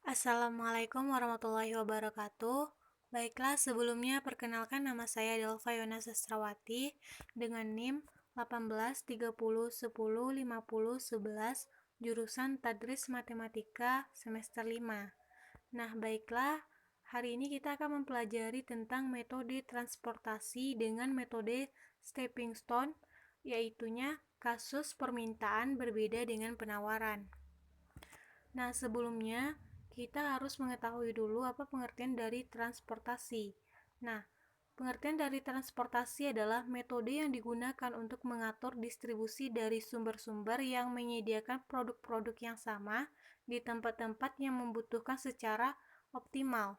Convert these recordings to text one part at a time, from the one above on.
Assalamualaikum warahmatullahi wabarakatuh. Baiklah, sebelumnya perkenalkan nama saya Delva Yona Sastrawati dengan NIM 1830105011 jurusan Tadris Matematika semester 5. Nah, baiklah, hari ini kita akan mempelajari tentang metode transportasi dengan metode stepping stone, yaitunya kasus permintaan berbeda dengan penawaran. Nah, sebelumnya kita harus mengetahui dulu apa pengertian dari transportasi. Nah, pengertian dari transportasi adalah metode yang digunakan untuk mengatur distribusi dari sumber-sumber yang menyediakan produk-produk yang sama di tempat-tempat yang membutuhkan secara optimal.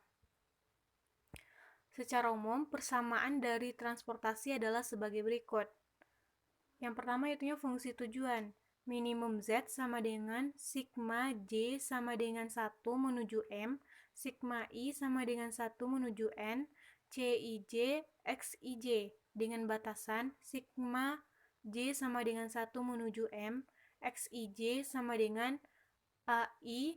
Secara umum, persamaan dari transportasi adalah sebagai berikut. Yang pertama itunya fungsi tujuan. Minimum Z sama dengan sigma J sama dengan 1 menuju M, sigma I sama dengan 1 menuju N, Cij, Xij, dengan batasan sigma J sama dengan 1 menuju M, Xij sama dengan AI,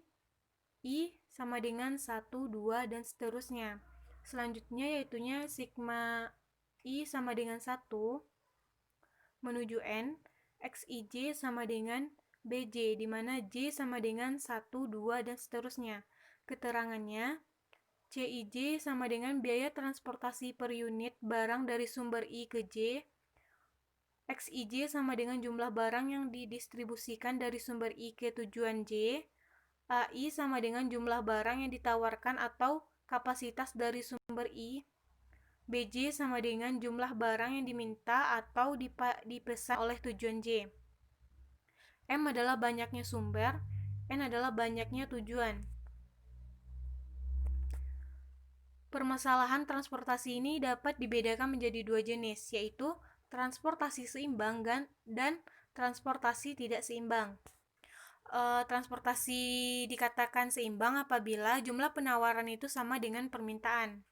I sama dengan 1, 2, dan seterusnya. Selanjutnya yaitunya sigma I sama dengan 1 menuju N, Xij sama dengan Bj, di mana J sama dengan 1, 2, dan seterusnya. Keterangannya, Cij sama dengan biaya transportasi per unit barang dari sumber I ke J, Xij sama dengan jumlah barang yang didistribusikan dari sumber I ke tujuan J, AI sama dengan jumlah barang yang ditawarkan atau kapasitas dari sumber I, Bj sama dengan jumlah barang yang diminta atau dipesan oleh tujuan J. M adalah banyaknya sumber, N adalah banyaknya tujuan. Permasalahan transportasi ini dapat dibedakan menjadi dua jenis, yaitu transportasi seimbang dan transportasi tidak seimbang. Transportasi dikatakan seimbang apabila jumlah penawaran itu sama dengan permintaan.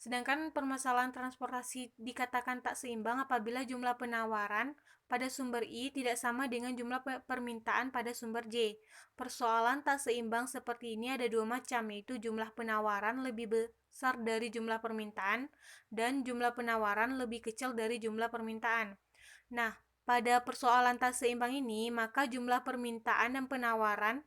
Sedangkan permasalahan transportasi dikatakan tak seimbang apabila jumlah penawaran pada sumber I tidak sama dengan jumlah permintaan pada sumber J. Persoalan tak seimbang seperti ini ada dua macam, yaitu jumlah penawaran lebih besar dari jumlah permintaan dan jumlah penawaran lebih kecil dari jumlah permintaan. Nah, pada persoalan tak seimbang ini, maka jumlah permintaan dan penawaran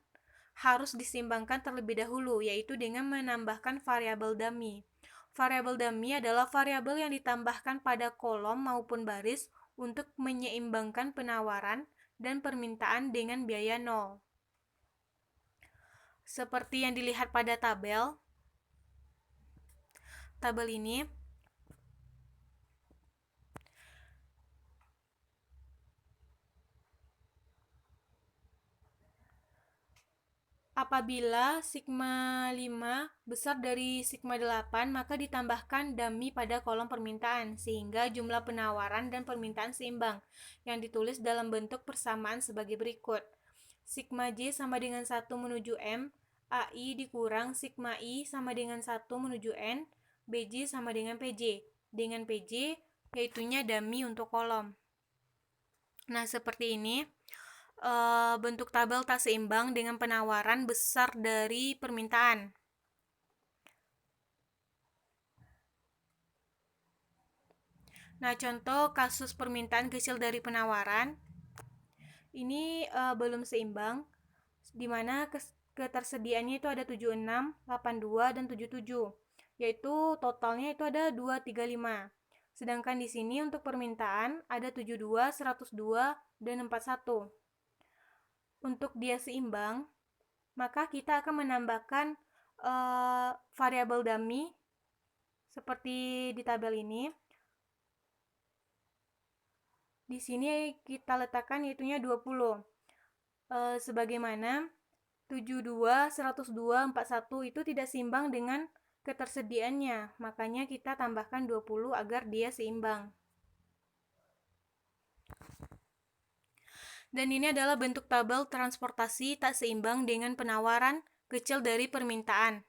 harus diseimbangkan terlebih dahulu, yaitu dengan menambahkan variabel dummy. Variabel dummy adalah variabel yang ditambahkan pada kolom maupun baris untuk menyeimbangkan penawaran dan permintaan dengan biaya 0. Seperti yang dilihat pada tabel ini, apabila sigma 5 besar dari sigma 8, maka ditambahkan dummy pada kolom permintaan, sehingga jumlah penawaran dan permintaan seimbang, yang ditulis dalam bentuk persamaan sebagai berikut. Sigma J sama dengan 1 menuju M, AI dikurang sigma I sama dengan 1 menuju N, Bj sama dengan Pj. Dengan Pj, yaitunya dummy untuk kolom. Nah, seperti ini. Bentuk tabel tak seimbang dengan penawaran besar dari permintaan. Nah, contoh kasus permintaan kecil dari penawaran ini belum seimbang, di mana ketersediaannya itu ada 76, 82, dan 77, yaitu totalnya itu ada 235. Sedangkan di sini untuk permintaan ada 72, 102, dan 41. Untuk dia seimbang, maka kita akan menambahkan variabel dummy seperti di tabel ini. Di sini kita letakkan yaitunya 20. Sebagaimana 72, 102, 41 itu tidak seimbang dengan ketersediaannya, makanya kita tambahkan 20 agar dia seimbang. Dan ini adalah bentuk tabel transportasi tak seimbang dengan penawaran kecil dari permintaan.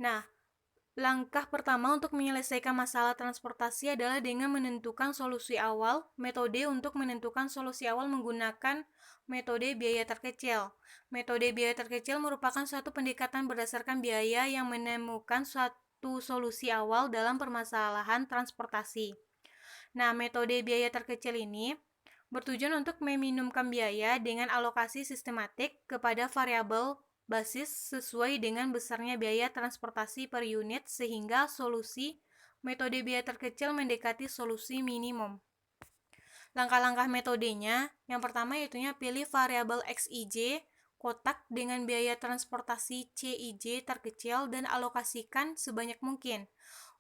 Nah, Langkah pertama untuk menyelesaikan masalah transportasi adalah dengan menentukan solusi awal. Metode untuk menentukan solusi awal menggunakan metode biaya terkecil. Metode biaya terkecil merupakan suatu pendekatan berdasarkan biaya yang menemukan suatu solusi awal dalam permasalahan transportasi. Nah, metode biaya terkecil ini bertujuan untuk meminimumkan biaya dengan alokasi sistematik kepada variabel basis sesuai dengan besarnya biaya transportasi per unit sehingga solusi metode biaya terkecil mendekati solusi minimum. Langkah-langkah metodenya, yang pertama yaitunya pilih variabel XIJ, kotak dengan biaya transportasi CIJ terkecil dan alokasikan sebanyak mungkin.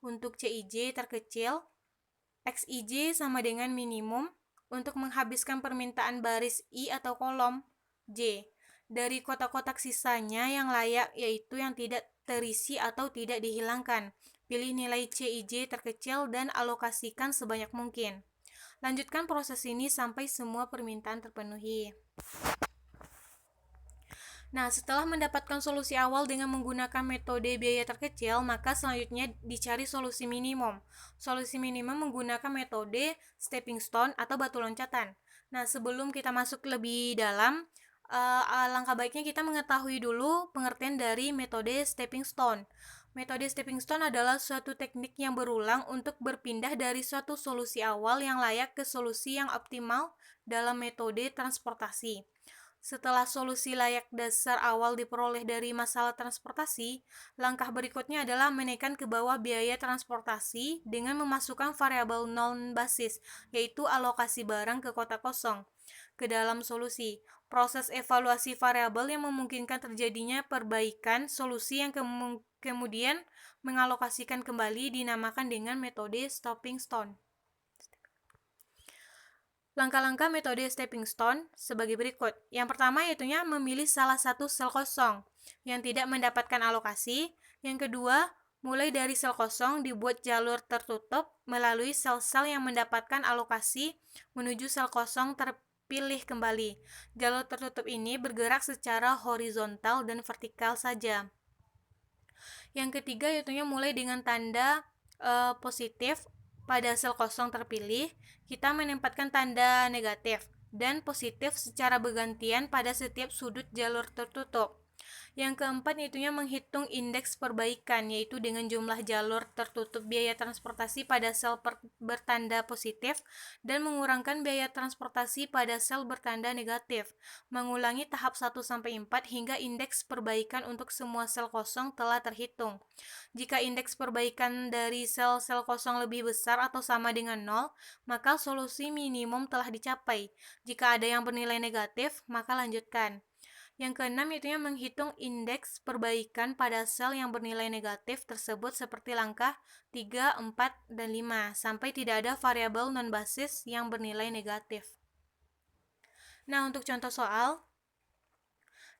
Untuk CIJ terkecil, XIJ sama dengan minimum untuk menghabiskan permintaan baris I atau kolom J. Dari kotak-kotak sisanya yang layak yaitu yang tidak terisi atau tidak dihilangkan. Pilih nilai CIJ terkecil dan alokasikan sebanyak mungkin. Lanjutkan proses ini sampai semua permintaan terpenuhi. Nah, setelah mendapatkan solusi awal dengan menggunakan metode biaya terkecil, maka selanjutnya dicari solusi minimum. Solusi minimum menggunakan metode stepping stone atau batu loncatan. Nah, sebelum kita masuk lebih dalam, alangkah baiknya kita mengetahui dulu pengertian dari metode stepping stone. Metode stepping stone adalah suatu teknik yang berulang untuk berpindah dari suatu solusi awal yang layak ke solusi yang optimal dalam metode transportasi. Setelah solusi layak dasar awal diperoleh dari masalah transportasi, langkah berikutnya adalah menekan ke bawah biaya transportasi dengan memasukkan variabel non-basis, yaitu alokasi barang ke kotak kosong, ke dalam solusi. Proses evaluasi variabel yang memungkinkan terjadinya perbaikan solusi yang kemudian mengalokasikan kembali dinamakan dengan metode stepping stone. Langkah-langkah metode stepping stone sebagai berikut. Yang pertama yaitunya memilih salah satu sel kosong yang tidak mendapatkan alokasi. Yang kedua, mulai dari sel kosong dibuat jalur tertutup melalui sel-sel yang mendapatkan alokasi menuju sel kosong terpilih kembali. Jalur tertutup ini bergerak secara horizontal dan vertikal saja. Yang ketiga yaitunya mulai dengan tanda positif pada sel kosong terpilih, kita menempatkan tanda negatif dan positif secara bergantian pada setiap sudut jalur tertutup. Yang keempat yaitunya menghitung indeks perbaikan, yaitu dengan jumlah jalur tertutup biaya transportasi pada sel bertanda positif dan mengurangkan biaya transportasi pada sel bertanda negatif. Mengulangi tahap 1-4 hingga indeks perbaikan untuk semua sel kosong telah terhitung. Jika indeks perbaikan dari sel-sel kosong lebih besar atau sama dengan 0, maka solusi minimum telah dicapai. Jika ada yang bernilai negatif, maka lanjutkan. Yang keenam yaitunya menghitung indeks perbaikan pada sel yang bernilai negatif tersebut seperti langkah 3, 4, dan 5 sampai tidak ada variabel non-basis yang bernilai negatif. Nah, untuk contoh soal,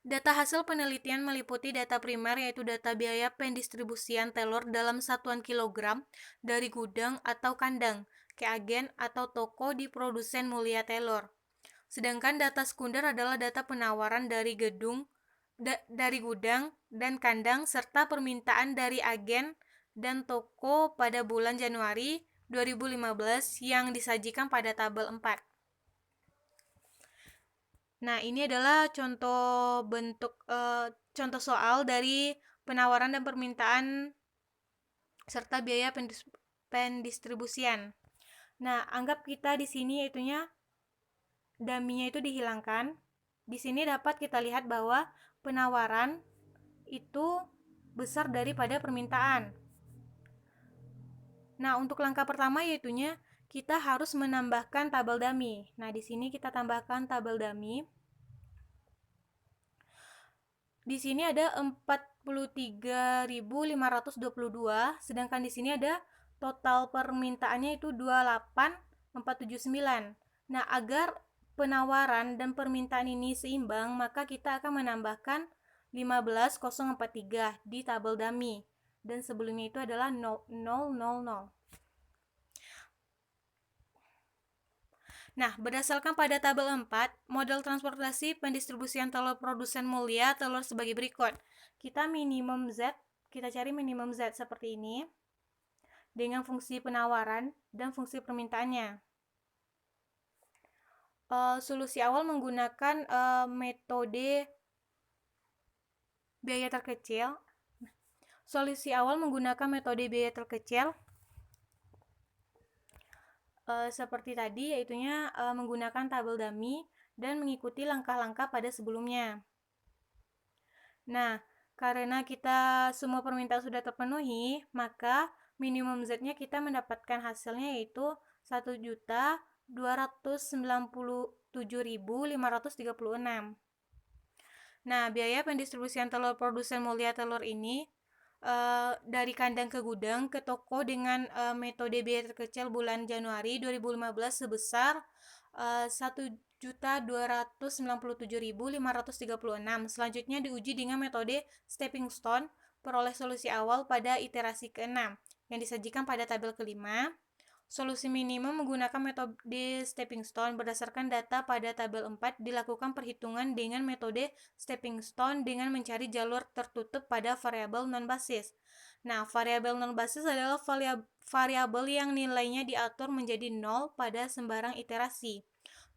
data hasil penelitian meliputi data primer yaitu data biaya pendistribusian telur dalam satuan kilogram dari gudang atau kandang ke agen atau toko di produsen Mulia Telur. Sedangkan data sekunder adalah data penawaran dari dari gudang dan kandang serta permintaan dari agen dan toko pada bulan Januari 2015 yang disajikan pada tabel 4. Nah, ini adalah contoh soal dari penawaran dan permintaan serta biaya pendistribusian. Nah, anggap kita di sini itunya dummy-nya itu dihilangkan. Di sini dapat kita lihat bahwa penawaran itu besar daripada permintaan. Nah, untuk langkah pertama yaitunya kita harus menambahkan tabel dummy. Nah, di sini kita tambahkan tabel dummy. Di sini ada 43.522, sedangkan di sini ada total permintaannya itu 28.479. Nah, agar penawaran dan permintaan ini seimbang, maka kita akan menambahkan 15.043 di tabel dummy. Dan sebelumnya itu adalah 000. Nah, berdasarkan pada tabel 4, model transportasi pendistribusian telur produsen Mulia telur sebagai berikut. Kita minimum Z, kita cari minimum Z seperti ini dengan fungsi penawaran dan fungsi permintaannya. Solusi awal menggunakan metode biaya terkecil. Solusi awal menggunakan metode biaya terkecil seperti tadi, yaitunya menggunakan tabel dummy dan mengikuti langkah-langkah pada sebelumnya. Nah, karena kita semua permintaan sudah terpenuhi, maka minimum Z-nya kita mendapatkan hasilnya yaitu 1.297.536. Nah, biaya pendistribusian telur produsen Mulia Telur ini dari kandang ke gudang ke toko dengan metode biaya terkecil bulan Januari 2015 sebesar 1.297.536. Selanjutnya diuji dengan metode stepping stone, peroleh solusi awal pada iterasi ke-6 yang disajikan pada tabel kelima. Solusi minimum menggunakan metode stepping stone berdasarkan data pada tabel 4 dilakukan perhitungan dengan metode stepping stone dengan mencari jalur tertutup pada variabel non-basis. Nah, variabel non-basis adalah variabel yang nilainya diatur menjadi 0 pada sembarang iterasi.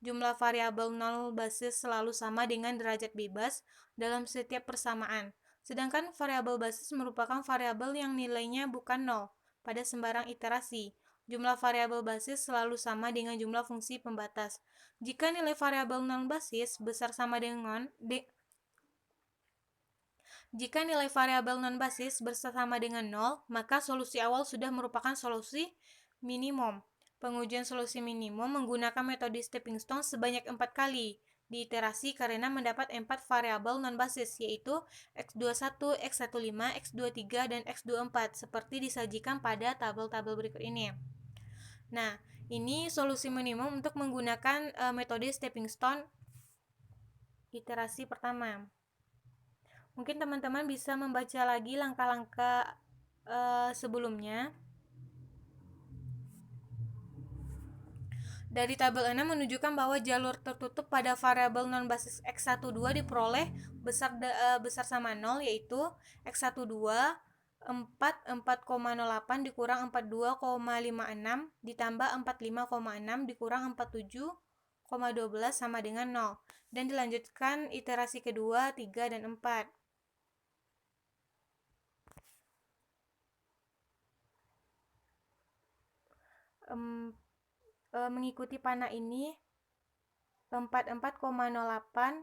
Jumlah variabel nol basis selalu sama dengan derajat bebas dalam setiap persamaan. Sedangkan variabel basis merupakan variabel yang nilainya bukan 0 pada sembarang iterasi. Jumlah variabel basis selalu sama dengan jumlah fungsi pembatas. Jika nilai variabel non-basis besar sama dengan jika nilai variabel non-basis bersama dengan 0, maka solusi awal sudah merupakan solusi minimum. Pengujian solusi minimum menggunakan metode stepping stone sebanyak 4 kali di iterasi karena mendapat 4 variabel non-basis, yaitu X21, X15, X23, dan X24, seperti disajikan pada tabel-tabel berikut ini. Nah, ini solusi minimum untuk menggunakan metode stepping stone iterasi pertama. Mungkin teman-teman bisa membaca lagi langkah-langkah sebelumnya. Dari tabel 6 menunjukkan bahwa jalur tertutup pada variabel non-basis X12 diperoleh besar sama 0, yaitu X12 4,08 dikurang 42,56 ditambah 45,6 dikurang 47,12 sama dengan 0. Dan dilanjutkan iterasi kedua, 3, dan 4. Mengikuti panah ini 44,08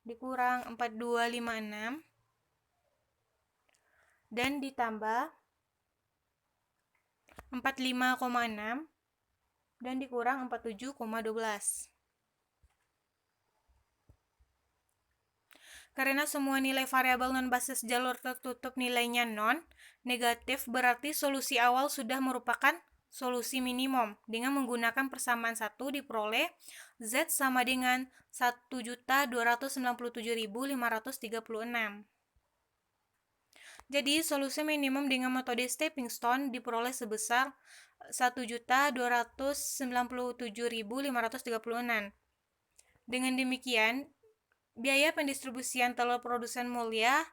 dikurang 4256 dan ditambah 45,6 dan dikurang 47,12. Karena semua nilai variabel non-basis jalur tertutup nilainya non-negatif, berarti solusi awal sudah merupakan solusi minimum. Dengan menggunakan persamaan 1 diperoleh Z sama dengan 1.297.536. Jadi solusi minimum dengan metode stepping stone diperoleh sebesar 1.297.536. Dengan demikian, biaya pendistribusian telur produsen Mulia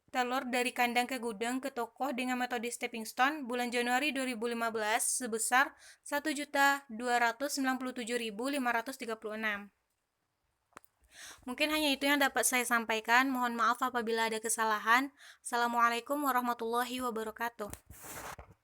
Telur dari kandang ke gudang ke toko dengan metode stepping stone bulan Januari 2015 sebesar 1.297.536. Mungkin hanya itu yang dapat saya sampaikan. Mohon maaf apabila ada kesalahan. Assalamualaikum warahmatullahi wabarakatuh.